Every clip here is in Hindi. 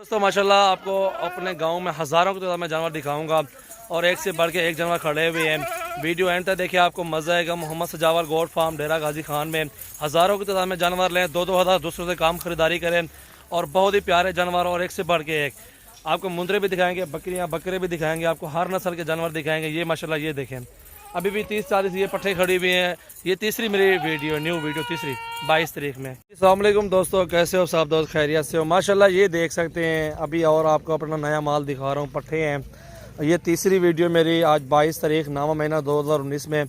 दोस्तों माशाल्लाह आपको अपने गांव में हज़ारों की तादाद में जानवर दिखाऊंगा और एक से बढ़ के एक जानवर खड़े हुए हैं। वीडियो एंड तक देखिए, आपको मज़ा आएगा। मोहम्मद सजावल गोट फार्म डेरा गाजी खान में हज़ारों की तादाद में जानवर लें, 2-2 हज़ार दूसरों से काम खरीदारी करें और बहुत ही प्यारे जानवर और एक से बढ़ के एक। आपको मुंदरे भी दिखाएंगे, बकरियाँ बकरे भी दिखाएंगे, आपको हर नस्ल के जानवर दिखाएंगे। ये माशाल्लाह ये देखें, अभी भी 30-40 ये पट्टे खड़ी हुई हैं। ये तीसरी मेरी वीडियो, न्यू वीडियो तीसरी 22 तारीख में। अस्सलाम वालेकुम दोस्तों, कैसे हो सब दोस्त? खैरियत से हो? माशाल्लाह ये देख सकते हैं, अभी और आपको अपना नया माल दिखा रहा हूँ। पट्टे हैं, ये तीसरी वीडियो मेरी आज 22 तारीख 9वां महीना 2019 में।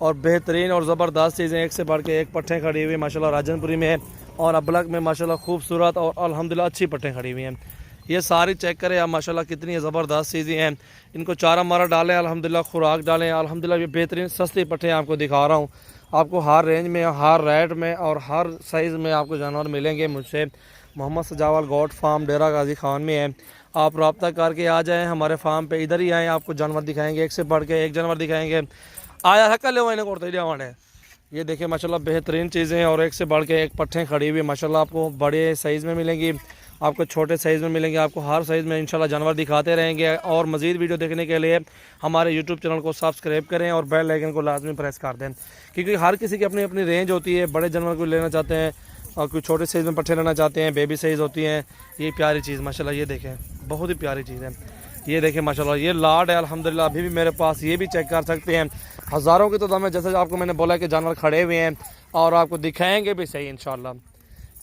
और बेहतरीन और ज़बरदस्त चीज़ें एक से बढ़ के एक पट्टे खड़ी हुई माशाल्लाह राजनपुरी में और अबलग में माशाल्लाह खूबसूरत और अल्हम्दुलिल्लाह अच्छी पट्टे खड़ी हुई हैं। ये सारी चेक करें आप माशाल्लाह कितनी ज़बरदस्त चीज़ें हैं। इनको चारा मारा डालें, अल्हम्दुलिल्लाह खुराक डालें, अल्हम्दुलिल्लाह ये बेहतरीन सस्ती पट्टे आपको दिखा रहा हूँ। आपको हर रेंज में, हर रेट में और हर साइज़ में आपको जानवर मिलेंगे मुझसे। मोहम्मद सजावल गोट फार्म डेरा गाजी खान में है। आप रब्ता करके आ जाएँ हमारे फार्म पे, इधर ही आएँ, आपको जानवर दिखाएँगे, एक से बढ़ के एक जानवर दिखाएँगे। आया है कल इन्हें करते ही। ये देखिए माशाल्लाह बेहतरीन चीज़ें और एक से बढ़ के एक पट्टे खड़ी हुई माशाल्लाह। आपको बड़े साइज़ में मिलेंगी, आपको छोटे साइज़ में मिलेंगे, आपको हर साइज़ में इंशाल्लाह जानवर दिखाते रहेंगे। और मज़ीद वीडियो देखने के लिए हमारे यूट्यूब चैनल को सब्सक्राइब करें और बेल आइकन को लाजमी प्रेस कर दें, क्योंकि हर किसी की अपनी अपनी रेंज होती है। बड़े जानवर को लेना चाहते हैं और कोई छोटे साइज़ में पट्टे लेना चाहते हैं, बेबी साइज़ होती हैं। ये प्यारी चीज़ माशाल्लाह ये देखें, बहुत ही प्यारी चीज़ है। ये देखें माशाल्लाह ये लाड है अल्हम्दुलिल्लाह, अभी भी मेरे पास, ये भी चेक कर सकते हैं। हज़ारों की तादाद में, जैसे आपको मैंने बोला कि जानवर खड़े हुए हैं और आपको दिखाएंगे भी सही इंशाल्लाह।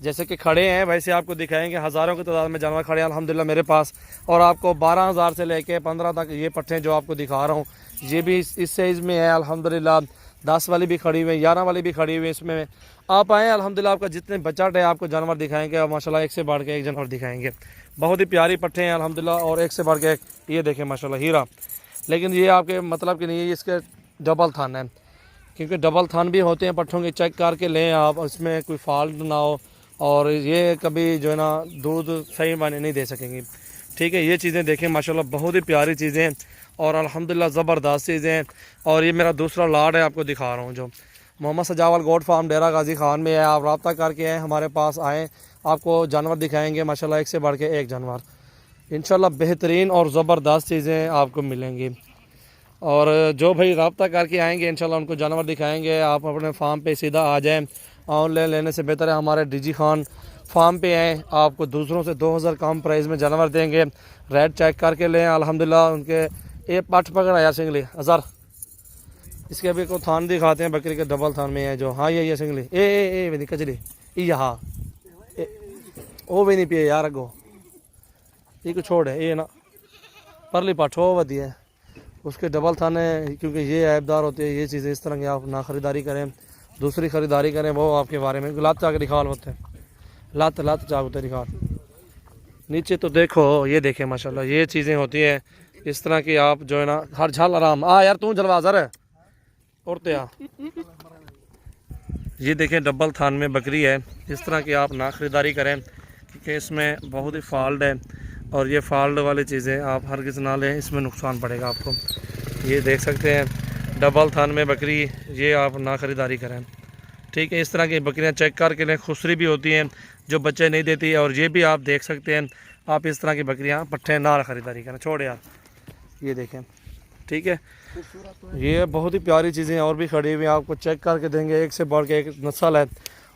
जैसे कि खड़े हैं वैसे आपको दिखाएंगे। हज़ारों की तादाद में जानवर खड़े हैं अल्हम्दुलिल्लाह मेरे पास। और आपको 12,000 से लेके 15 तक ये पट्टे जो आपको दिखा रहा हूँ, ये भी इस साइज़ में है अल्हम्दुलिल्लाह। 10 वाली भी खड़ी हुई है, 11 वाली भी खड़ी हुई है। इसमें आप आएँ अल्हम्दुलिल्लाह, आपका जितने बचत है आपको जानवर दिखाएंगे और माशाल्लाह एक से बढ़ के एक जानवर दिखाएंगे। बहुत ही प्यारी पट्टे हैं अल्हम्दुलिल्लाह और एक से बढ़ के एक। ये देखें माशाल्लाह हीरा, लेकिन ये आपके मतलब कि नहीं है, इसके डबल थान है, क्योंकि डबल थान भी होते हैं पट्ठों के। चेक करके लें आप, इसमें कोई फॉल्ट ना हो और ये कभी जो है ना दूध सही माने नहीं दे सकेंगी। ठीक है, ये चीज़ें देखें माशाल्लाह बहुत ही प्यारी चीज़ें हैं और अल्हम्दुलिल्लाह ज़बरदस्त चीज़ें हैं। और ये मेरा दूसरा लाड है, आपको दिखा रहा हूँ, जो मोहम्मद सजावल गोट फार्म डेरा गाजी खान में है। आप रब्ता करके आएँ, हमारे पास आएँ, आपको जानवर दिखाएंगे माशाल्लाह एक से बढ़ के एक जानवर। इंशाल्लाह बेहतरीन और ज़बरदस्त चीज़ें आपको मिलेंगी। और जो भाई रब्ता करके आएंगे इंशाल्लाह उनको जानवर दिखाएंगे। आप अपने फार्म पे सीधा आ जाएं, ऑनलाइन लेने से बेहतर है हमारे डीजी खान फार्म पे आएँ, आपको दूसरों से 2,000 कम प्राइस में जानवर देंगे। रेट चेक करके लें अल्हम्दुलिल्लाह। उनके ये पट पकड़ आया सिंगली हज़ार, इसके अभी को थान दिखाते हैं, बकरी के डबल थान में है जो। हाँ ये सिंगली ए भी नहीं कचरी यहाँ वो भी नहीं पिए यार, अगो ये को छोड़ है ये ना परली पाठ हो वधी है, उसके डबल थाने, क्योंकि ये ऐबदार होते हैं। ये चीज़ें इस तरह की आप ना ख़रीदारी करें, दूसरी ख़रीदारी करें, वो आपके बारे में। लात चाक दिखाल होते हैं, लात चाक होते दिखाल। नीचे तो देखो, ये देखें माशाल्लाह ये चीज़ें होती हैं इस तरह की। आप जो है ना हर झाल आराम आ यार तू जलवाज़र है उड़ते आ। ये देखें डबल थान में बकरी है, इस तरह की आप ना ख़रीदारी करें, क्योंकि इसमें बहुत ही फॉल्ट है और ये फॉल्ट वाली चीज़ें आप हर किस ना लें, इसमें नुकसान पड़ेगा आपको। ये देख सकते हैं डबल थान में बकरी, ये आप ना ख़रीदारी करें। ठीक है, इस तरह की बकरियां चेक करके लें। खुसरी भी होती हैं जो बच्चे नहीं देती, और ये भी आप देख सकते हैं। आप इस तरह की बकरियां पट्टे ना ख़रीदारी करें, छोड़ यार। ये देखें, ठीक है, ये बहुत ही प्यारी चीज़ें और भी खड़ी हुई हैं, आपको चेक करके देंगे। एक से बढ़ के एक नस्ल है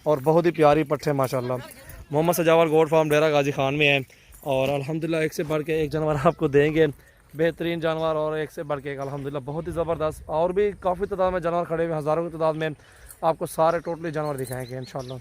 और बहुत ही प्यारी पट्टे माशाल्लाह। मोहम्मद सजावल गोट फार्म डेरा गाजी खान में है और अल्हम्दुलिल्लाह एक से बढ़ के एक जानवर आपको देंगे, बेहतरीन जानवर और एक से बढ़ के एक अल्हम्दुलिल्लाह बहुत ही ज़बरदस्त। और भी काफ़ी तादाद में जानवर खड़े हुए, हज़ारों की तादाद में आपको सारे टोटली जानवर दिखाएंगे इंशाल्लाह।